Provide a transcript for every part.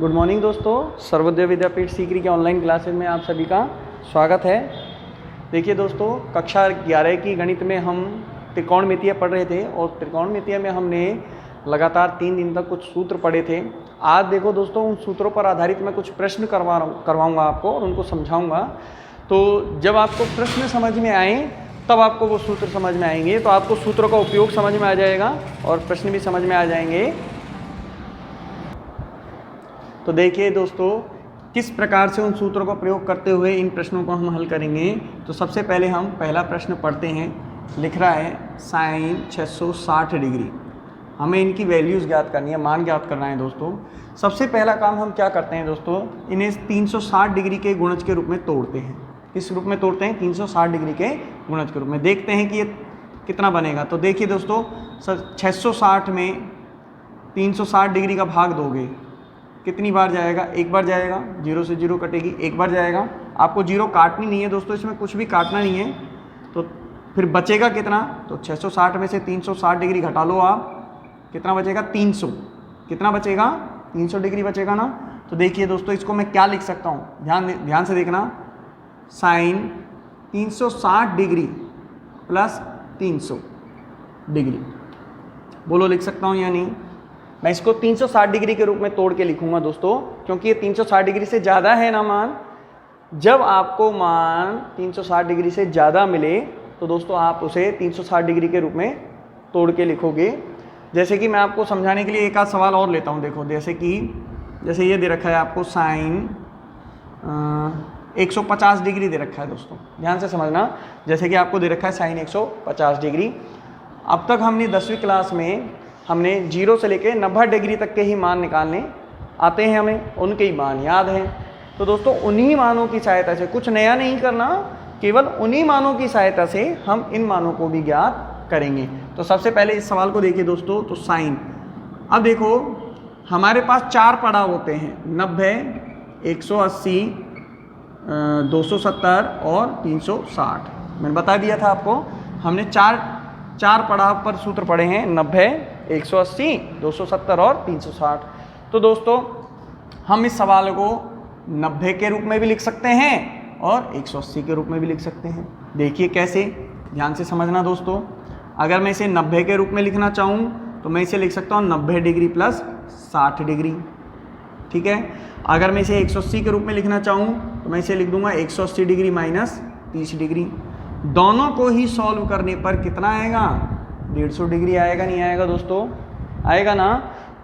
Good morning दोस्तों, सर्वोदय विद्यापीठ सीकरी के online classes में आप सभी का स्वागत है। देखिए दोस्तों, कक्षा 11 की गणित में हम त्रिकोणमितीय पढ़ रहे थे और त्रिकोणमितीय में हमने लगातार 3 दिन तक कुछ सूत्र पढ़े थे। आज देखो दोस्तों, उन सूत्रों पर आधारित मैं कुछ प्रश्न करवाऊँगा आपको और उनको समझाऊँगा। तो जब आपको प्रश्न समझ में आए तब आपको वो सूत्र समझ में आएंगे, तो आपको सूत्रों का उपयोग समझ में आ जाएगा और प्रश्न भी समझ में आ जाएंगे। तो देखिए दोस्तों, किस प्रकार से उन सूत्रों का प्रयोग करते हुए इन प्रश्नों को हम हल करेंगे। तो सबसे पहले हम पहला प्रश्न पढ़ते हैं। लिख रहा है साइन 660 डिग्री। हमें इनकी वैल्यूज़ ज्ञात करनी है, मान ज्ञात करना है दोस्तों। सबसे पहला काम हम क्या करते हैं दोस्तों, इन्हें 360 डिग्री के गुणज के रूप में तोड़ते हैं। किस रूप में तोड़ते हैं? 360 डिग्री के गुणज के रूप में। देखते हैं कि ये कितना बनेगा। तो देखिए दोस्तों, 660 में 360 डिग्री का भाग दोगे, कितनी बार जाएगा? एक बार जाएगा, 0 से 0 कटेगी, एक बार जाएगा। आपको 0 काटनी नहीं है दोस्तों, इसमें कुछ भी काटना नहीं है। तो फिर बचेगा कितना? तो 660 में से 360 डिग्री घटा लो आप, कितना बचेगा? 300। कितना बचेगा? 300 डिग्री बचेगा ना। तो देखिए दोस्तों, इसको मैं क्या लिख सकता हूँ, ध्यान से देखना। साइन 360 डिग्री प्लस 300 डिग्री, बोलो लिख सकता हूँ या नहीं? मैं इसको 360 डिग्री के रूप में तोड़ के लिखूंगा दोस्तों, क्योंकि ये 360 डिग्री से ज़्यादा है ना मान। जब आपको मान 360 डिग्री से ज़्यादा मिले तो दोस्तों आप उसे 360 डिग्री के रूप में तोड़ के लिखोगे। जैसे कि मैं आपको समझाने के लिए एक आध सवाल और लेता हूँ। देखो, जैसे ये दे रखा है आपको साइन 150 डिग्री दे रखा है दोस्तों, ध्यान से समझना। जैसे कि आपको दे रखा है साइन 150 डिग्री। अब तक हमने 10वीं क्लास में हमने 0 से लेके 90 डिग्री तक के ही मान निकालने आते हैं, हमें उनके ही मान याद हैं। तो दोस्तों उन्हीं मानों की सहायता से, कुछ नया नहीं करना, केवल उन्हीं मानों की सहायता से हम इन मानों को भी ज्ञात करेंगे। तो सबसे पहले इस सवाल को देखिए दोस्तों। तो साइन, अब देखो हमारे पास 4 पड़ाव होते हैं, 90, 180, 270 और 360। मैंने बता दिया था आपको, हमने चार पड़ाव पर सूत्र पढ़े हैं, 90, 180, 270 और 360। तो दोस्तों हम इस सवाल को 90 के रूप में भी लिख सकते हैं और 180 के रूप में भी लिख सकते हैं। देखिए कैसे, ध्यान से समझना दोस्तों। अगर मैं इसे 90 के रूप में लिखना चाहूँ तो मैं इसे लिख सकता हूँ 90 डिग्री प्लस 60 डिग्री, ठीक है। अगर मैं इसे 180 के रूप में लिखना चाहूँ तो मैं इसे लिख दूंगा 180 डिग्री माइनस 30 डिग्री। दोनों को ही सॉल्व करने पर कितना आएगा? 150 डिग्री आएगा, नहीं आएगा दोस्तों? आएगा ना।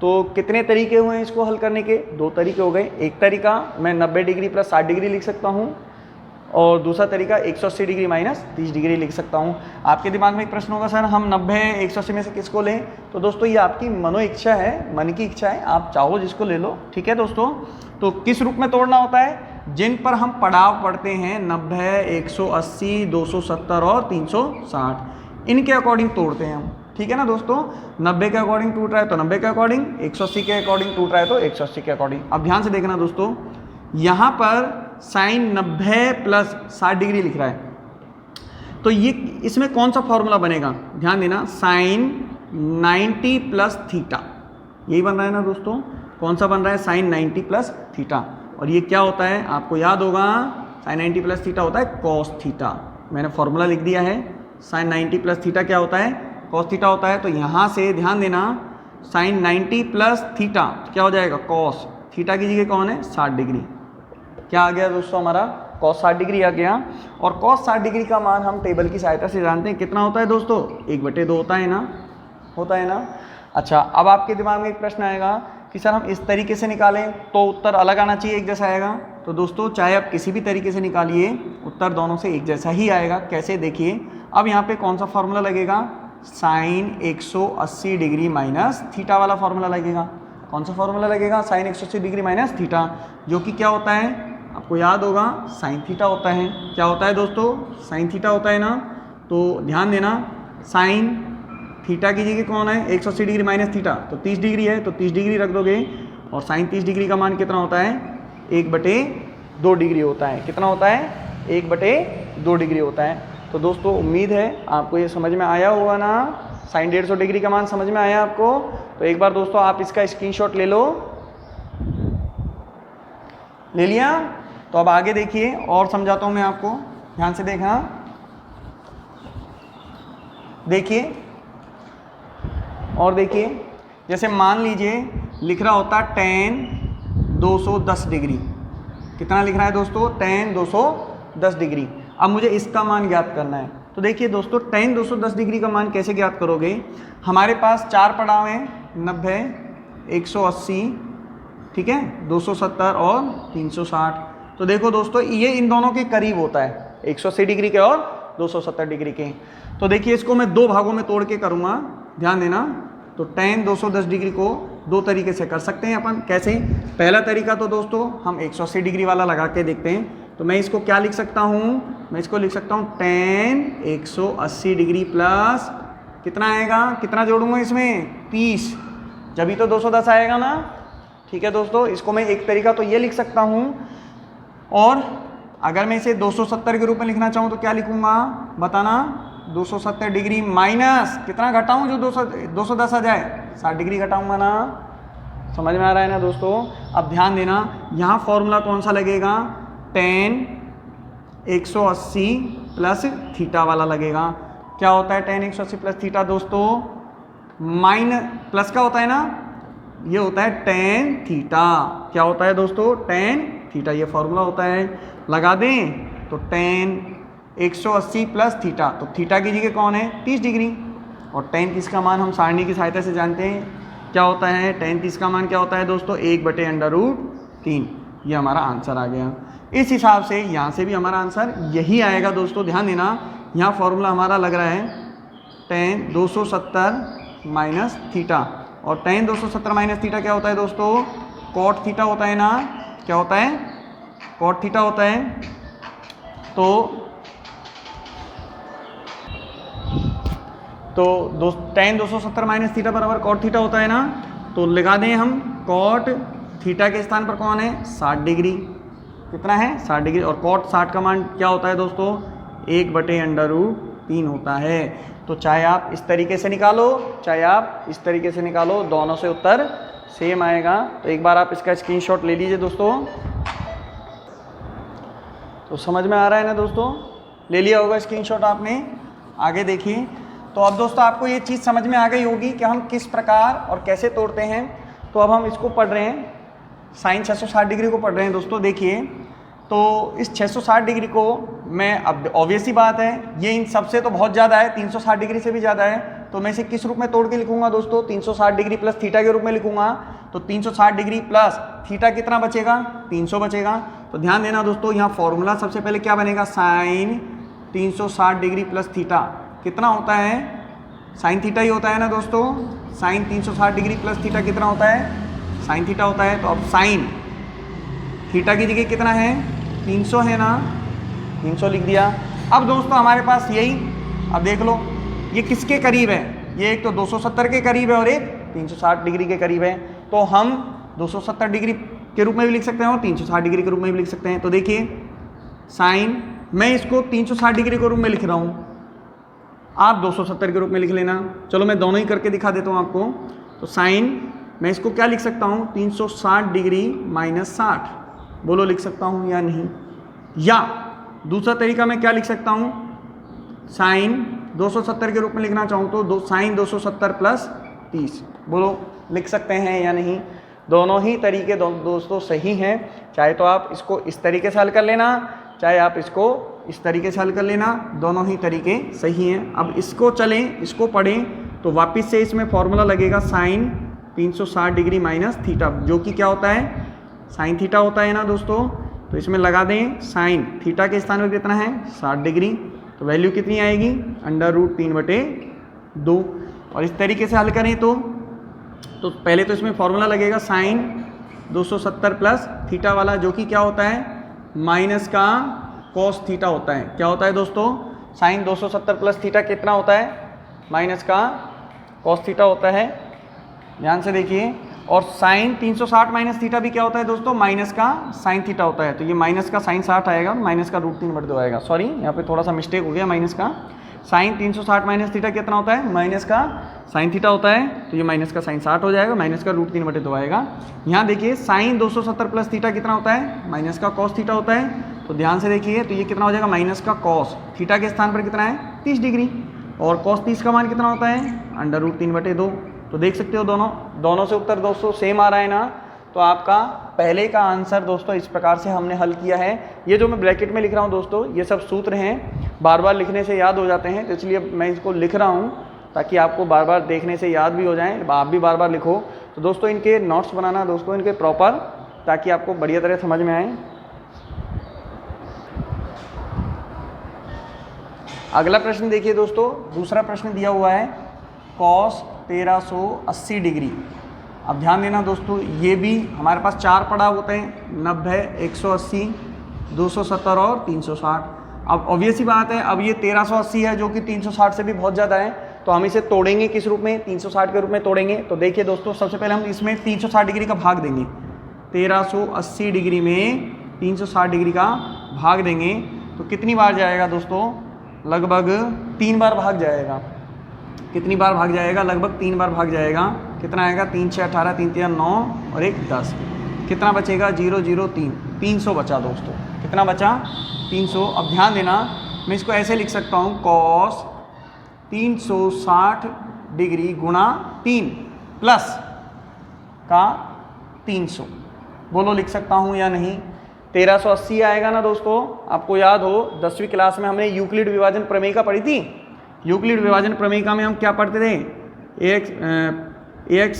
तो कितने तरीके हुए इसको हल करने के? 2 तरीके हो गए। एक तरीका मैं 90 डिग्री प्लस 60 डिग्री लिख सकता हूँ और दूसरा तरीका 180 डिग्री माइनस 30 डिग्री लिख सकता हूँ। आपके दिमाग में एक प्रश्न होगा, सर हम 90, 180 में से किसको लें? तो दोस्तों ये आपकी मनो इच्छा है, मन की इच्छा है, आप चाहो जिसको ले लो, ठीक है दोस्तों। तो किस रूप में तोड़ना होता है? जिन पर हम पड़ाव पढ़ते हैं 90, 180, 270 और 360, इनके अकॉर्डिंग तोड़ते हैं हम, ठीक है ना दोस्तों। 90 के अकॉर्डिंग टूट रहा है तो 90 के अकॉर्डिंग, 180 के अकॉर्डिंग टूट रहा है तो 180 के अकॉर्डिंग। अब ध्यान से देखना दोस्तों, यहाँ पर साइन 90 प्लस 60 डिग्री लिख रहा है, तो ये इसमें कौन सा फॉर्मूला बनेगा? ध्यान देना, साइन 90 प्लस थीटा, यही बन रहा है ना दोस्तों। कौन सा बन रहा है? Sine 90 plus theta. और ये क्या होता है? आपको याद होगा, साइन 90 प्लस थीटा होता है कॉस थीटा। मैंने फॉर्मूला लिख दिया है, साइन 90 प्लस थीटा क्या होता है? कॉस थीटा होता है। तो यहाँ से ध्यान देना, साइन 90 प्लस थीटा क्या हो जाएगा? कॉस थीटा की जगह कौन है? 60 डिग्री। क्या आ गया दोस्तों? हमारा कॉस 60 डिग्री आ गया। और कॉस 60 डिग्री का मान हम टेबल की सहायता से जानते हैं, कितना होता है दोस्तों? 1/2 होता है ना, होता है ना। अच्छा, अब आपके दिमाग में एक प्रश्न आएगा कि सर हम इस तरीके से निकालें तो उत्तर अलग आना चाहिए, एक जैसा आएगा। तो दोस्तों चाहे आप किसी भी तरीके से निकालिए, उत्तर दोनों से एक जैसा ही आएगा। कैसे? देखिए, अब यहाँ पे कौन सा फॉर्मूला लगेगा? साइन 180 डिग्री माइनस थीटा वाला फॉर्मूला लगेगा। कौन सा फॉर्मूला लगेगा? साइन 180 डिग्री माइनस थीटा, जो कि क्या होता है? आपको याद होगा, साइन थीटा होता है। क्या होता है दोस्तों? साइन थीटा होता है ना। तो ध्यान देना, साइन थीटा की जगह कौन है? 180 डिग्री माइनस थीटा, तो 30 डिग्री है, तो 30 डिग्री रख दोगे। और साइन 30 डिग्री का मान कितना होता है? 1/2 डिग्री होता है। कितना होता है? 1/2 डिग्री होता है। तो दोस्तों उम्मीद है आपको ये समझ में आया होगा ना। साइन 150 डिग्री का मान समझ में आया आपको? तो एक बार दोस्तों आप इसका स्क्रीनशॉट ले लो ले लिया। तो अब आगे देखिए और समझाता हूँ मैं आपको, ध्यान से देखना। देखिए और देखिए, जैसे मान लीजिए लिख रहा होता tan 210 डिग्री। कितना लिख रहा है दोस्तों? tan 210 degree. अब मुझे इसका मान ज्ञात करना है। तो देखिए दोस्तों, tan 210 डिग्री का मान कैसे ज्ञात करोगे? हमारे पास चार पड़ाव हैं, 90, 180, ठीक है, 270 और 360। तो देखो दोस्तों, ये इन दोनों के करीब होता है, 180 डिग्री के और 270 डिग्री के। तो देखिए इसको मैं दो भागों में तोड़ के करूँगा, ध्यान देना। तो tan 210 डिग्री को दो तरीके से कर सकते हैं अपन। कैसे? पहला तरीका तो दोस्तों हम 180 डिग्री वाला लगा के देखते हैं। तो मैं इसको क्या लिख सकता हूँ? मैं इसको लिख सकता हूँ tan 180 डिग्री प्लस कितना आएगा, कितना जोड़ूंगा इसमें? 30, जब ही तो 210 आएगा ना। ठीक है दोस्तों, इसको मैं एक तरीका तो ये लिख सकता हूँ। और अगर मैं इसे 270 के रूप में लिखना चाहूँ तो क्या लिखूंगा, बताना? 270 डिग्री माइनस कितना घटाऊं जो 210 आ जाए? 60 डिग्री घटाऊंगा ना। समझ में आ रहा है ना दोस्तों? अब ध्यान देना, यहाँ फॉर्मूला कौन सा लगेगा? tan 180 प्लस थीटा वाला लगेगा। क्या होता है tan 180 प्लस थीटा दोस्तों? प्लस का होता है ना, ये होता है tan थीटा। क्या होता है दोस्तों? tan थीटा, ये फॉर्मूला होता है। लगा दें तो tan 180 प्लस थीटा, तो थीटा की जगह कौन है? 30 डिग्री। और tan 30 का मान हम सारणी की सहायता से जानते हैं, क्या होता है? tan 30 का मान क्या होता है दोस्तों? 1/√3। ये हमारा आंसर आ गया। इस हिसाब से यहाँ से भी हमारा आंसर यही आएगा दोस्तों। ध्यान देना, यहाँ फॉर्मूला हमारा लग रहा है tan 270 माइनस थीटा। और tan 270 माइनस थीटा क्या होता है दोस्तों? cot थीटा होता है ना। क्या होता है? cot थीटा होता है। तो tan 270 माइनस थीटा बराबर cot थीटा होता है ना। तो लगा दें हम, cot थीटा के स्थान पर कौन है? 60 डिग्री। कितना है? 60 डिग्री। और cot 60 का मान क्या होता है दोस्तों? 1/√3 होता है। तो चाहे आप इस तरीके से निकालो, चाहे आप इस तरीके से निकालो, दोनों से उत्तर सेम आएगा। तो एक बार आप इसका स्क्रीनशॉट ले लीजिए दोस्तों। तो समझ में आ रहा है ना दोस्तों? ले लिया होगा स्क्रीनशॉट आपने। आगे देखिए। तो अब दोस्तों आपको ये चीज़ समझ में आ गई होगी कि हम किस प्रकार और कैसे तोड़ते हैं। तो अब हम इसको पढ़ रहे हैं, साइन 660 डिग्री को पढ़ रहे हैं दोस्तों। देखिए, तो इस 660 डिग्री को मैं, अब ऑब्वियस ही बात है, ये इन सबसे तो बहुत ज़्यादा है, 360 डिग्री से भी ज़्यादा है। तो मैं इसे किस रूप में तोड़ के लिखूंगा दोस्तों? 360 डिग्री प्लस थीटा के रूप में लिखूंगा। तो 360 डिग्री प्लस थीटा कितना बचेगा? 300 बचेगा। तो ध्यान देना दोस्तों, यहाँ फॉर्मूला सबसे पहले क्या बनेगा? साइन 360 डिग्री प्लस थीटा कितना होता है? साइन थीटा ही होता है ना दोस्तों। साइन 360 डिग्री प्लस थीटा कितना होता है? साइन थीटा होता है। तो अब साइन थीटा की जगह कितना है? 300 है ना। 300 लिख दिया। अब दोस्तों हमारे पास यही, अब देख लो ये किसके करीब है? ये एक तो 270 के करीब है और एक 360 डिग्री के करीब है। तो हम 270 डिग्री के रूप में भी लिख सकते हैं और 360 डिग्री के रूप में भी लिख सकते हैं। तो देखिए, साइन, मैं इसको 360 डिग्री के रूप में लिख रहा हूँ, आप 270 के रूप में लिख लेना। चलो मैं दोनों ही करके दिखा देता हूँ आपको। तो साइन, मैं इसको क्या लिख सकता हूँ? 360 डिग्री माइनस 60। बोलो लिख सकता हूँ या नहीं? या दूसरा तरीका मैं क्या लिख सकता हूँ? साइन 270 के रूप में लिखना चाहूँ तो साइन 270 प्लस 30। बोलो लिख सकते हैं या नहीं? दोनों ही तरीके दोस्तों सही हैं। चाहे तो आप इसको इस तरीके से हल कर लेना, चाहे आप इसको इस तरीके से हल कर लेना, दोनों ही तरीके सही हैं। अब इसको चलें, इसको पढ़ें तो वापस से इसमें फॉर्मूला लगेगा साइन 360 डिग्री माइनस थीटा, जो कि क्या होता है? साइन थीटा होता है ना दोस्तों। तो इसमें लगा दें, साइन थीटा के स्थान पर कितना है? 60 डिग्री। तो वैल्यू कितनी आएगी? √3/2। और इस तरीके से हल करें तो पहले तो इसमें फॉर्मूला लगेगा साइन 270 प्लस थीटा वाला, जो कि क्या होता है? माइनस का कॉस थीटा होता है। क्या होता है दोस्तों? साइन 270 प्लस थीटा कितना होता है? माइनस का कॉस थीटा होता है। ध्यान से देखिए। और साइन 360 माइनस थीटा भी क्या होता है दोस्तों? माइनस का साइन थीटा होता है। तो ये माइनस का साइन 60 आएगा, माइनस का √3/2 आएगा। सॉरी, यहाँ पे थोड़ा सा मिस्टेक हो गया, माइनस का साइन 360 माइनस थीटा कितना होता है, माइनस का साइन थीटा होता है, तो ये माइनस का साइन 60 हो जाएगा, माइनस का √3/2 आएगा। यहाँ देखिए साइन 270 प्लस थीटा कितना होता है, माइनस का कॉस थीटा होता है, तो ध्यान से देखिए, तो ये कितना हो जाएगा, माइनस का कॉस थीटा के स्थान पर कितना है 30 डिग्री, और कॉस 30 का मान कितना होता है √3/2। तो देख सकते हो दोनों से उत्तर दोस्तों सेम आ रहा है ना। तो आपका पहले का आंसर दोस्तों इस प्रकार से हमने हल किया है। ये जो मैं ब्रैकेट में लिख रहा हूँ दोस्तों, ये सब सूत्र हैं, बार बार लिखने से याद हो जाते हैं, तो इसलिए मैं इसको लिख रहा हूँ ताकि आपको बार बार देखने से याद भी हो जाए, आप भी बार बार लिखो। तो दोस्तों इनके नोट्स बनाना दोस्तों इनके प्रॉपर, ताकि आपको बढ़िया तरह समझ में आए। अगला प्रश्न देखिए दोस्तों, दूसरा प्रश्न दिया हुआ है कॉस 1380 डिग्री। अब ध्यान देना दोस्तों, ये भी हमारे पास 4 पड़ाव होते हैं, 90, 180, 270 और 360। अब ऑब्वियस ही बात है, अब ये 1380 है जो कि 360 से भी बहुत ज़्यादा है, तो हम इसे तोड़ेंगे किस रूप में, 360 के रूप में तोड़ेंगे। तो देखिए दोस्तों, सबसे पहले हम इसमें 360 डिग्री का भाग देंगे, 1380 डिग्री में 360 डिग्री का भाग देंगे, तो कितनी बार जाएगा दोस्तों, लगभग 3 बार भाग जाएगा। कितनी बार भाग जाएगा, लगभग 3 बार भाग जाएगा। कितना आएगा, 3 6 18, 3 3 9 और 1 10, कितना बचेगा 0 0 3, 300 बचा दोस्तों। कितना बचा, 300। अब ध्यान देना, मैं इसको ऐसे लिख सकता हूँ, कॉस 360 डिग्री गुणा 3 प्लस का 300, बोलो लिख सकता हूँ या नहीं। 1380 आएगा ना दोस्तों। आपको याद हो 10वीं क्लास में हमने यूक्लिड विभाजन प्रमेयिका पढ़ी थी। यूक्लिड विभाजन प्रमेयिका में हम क्या पढ़ते थे, ax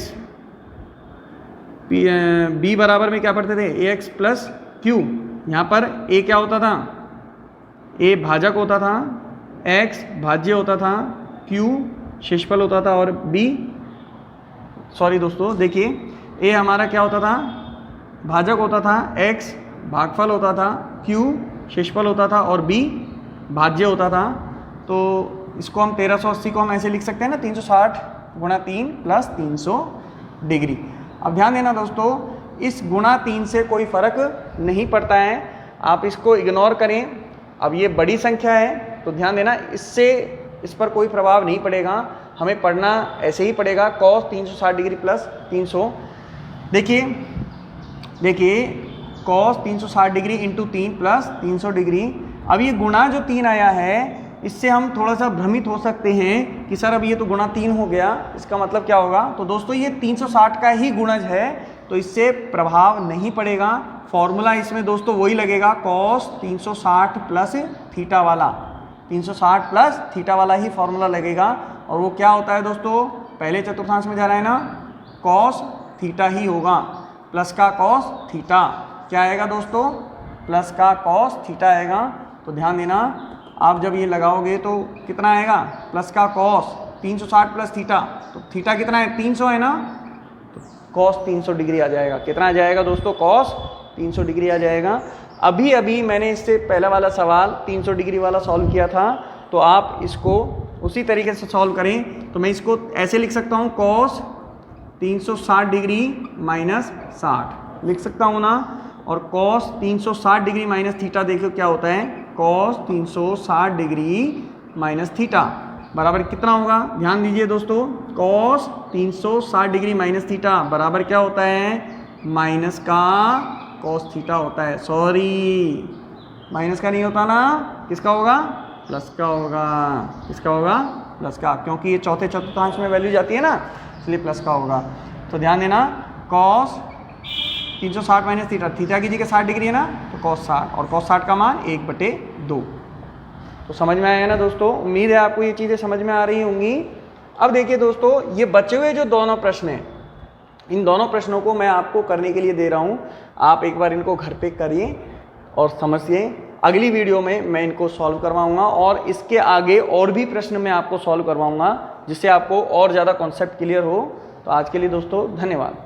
b बराबर में क्या पढ़ते थे, ax प्लस क्यू। यहाँ पर a क्या होता था, a भाजक होता था, x भाज्य होता था, q शेषफल होता था, और b, सॉरी दोस्तों देखिए, a हमारा क्या होता था, भाजक होता था, x भागफल होता था, q शेषफल होता था, और b भाज्य होता था। तो इसको हम 1380 को हम ऐसे लिख सकते हैं ना, 360 गुणा 3 प्लस 300 डिग्री। अब ध्यान देना दोस्तों, इस गुणा 3 से कोई फर्क नहीं पड़ता है, आप इसको इग्नोर करें। अब ये बड़ी संख्या है तो ध्यान देना, इससे इस पर कोई प्रभाव नहीं पड़ेगा, हमें पढ़ना ऐसे ही पड़ेगा, कॉस 360 डिग्री प्लस 300। देखिए cos 360 degree into 3 plus 300 degree. अब ये गुणा जो 3 आया है, इससे हम थोड़ा सा भ्रमित हो सकते हैं कि सर अब ये तो गुणा 3 हो गया, इसका मतलब क्या होगा। तो दोस्तों ये 360 का ही गुणज है, तो इससे प्रभाव नहीं पड़ेगा। फॉर्मूला इसमें दोस्तों वही लगेगा, कॉस 360 प्लस थीटा वाला, 360 प्लस थीटा वाला ही फॉर्मूला लगेगा। और वो क्या होता है दोस्तों, पहले चतुर्थांश में जा रहा है ना, कॉस थीटा ही होगा, प्लस का कॉस थीटा। क्या आएगा दोस्तों, प्लस का कॉस थीटा आएगा। तो ध्यान देना, आप जब ये लगाओगे तो कितना आएगा, प्लस का कॉस 360 प्लस थीटा, तो थीटा कितना है 300 है ना, तो कॉस 300 डिग्री आ जाएगा। कितना आ जाएगा दोस्तों, कॉस 300 डिग्री आ जाएगा। अभी मैंने इससे पहला वाला सवाल 300 डिग्री वाला सॉल्व किया था, तो आप इसको उसी तरीके से सॉल्व करें। तो मैं इसको ऐसे लिख सकता हूँ, कॉस 360 डिग्री माइनस 60 लिख सकता हूँ ना, और कॉस 360 डिग्री माइनस थीटा देखो क्या होता है, कॉस 360 डिग्री माइनस थीटा बराबर कितना होगा, ध्यान दीजिए दोस्तों, कॉस 360 डिग्री माइनस थीटा बराबर क्या होता है, माइनस का कॉस थीटा होता है। सॉरी, माइनस का नहीं होता ना, किसका होगा, प्लस का होगा। किसका होगा, प्लस का, क्योंकि ये चौथे चतुर्थांश में वैल्यू जाती है ना, इसलिए प्लस का होगा। तो ध्यान देना, कॉस 360 माइनस थीटा, थीटा की जगह 60 डिग्री है ना, तो कॉस 60, और कॉस 60 का मान 1/2। तो समझ में आया ना दोस्तों, उम्मीद है आपको ये चीज़ें समझ में आ रही होंगी। अब देखिए दोस्तों, ये बचे हुए जो दोनों प्रश्न हैं, इन दोनों प्रश्नों को मैं आपको करने के लिए दे रहा हूँ। आप एक बार इनको घर पे करिए और समझिए। अगली वीडियो में मैं इनको सॉल्व करवाऊँगा, और इसके आगे और भी प्रश्न मैं आपको सॉल्व करवाऊँगा, जिससे आपको और ज़्यादा कॉन्सेप्ट क्लियर हो। तो आज के लिए दोस्तों धन्यवाद।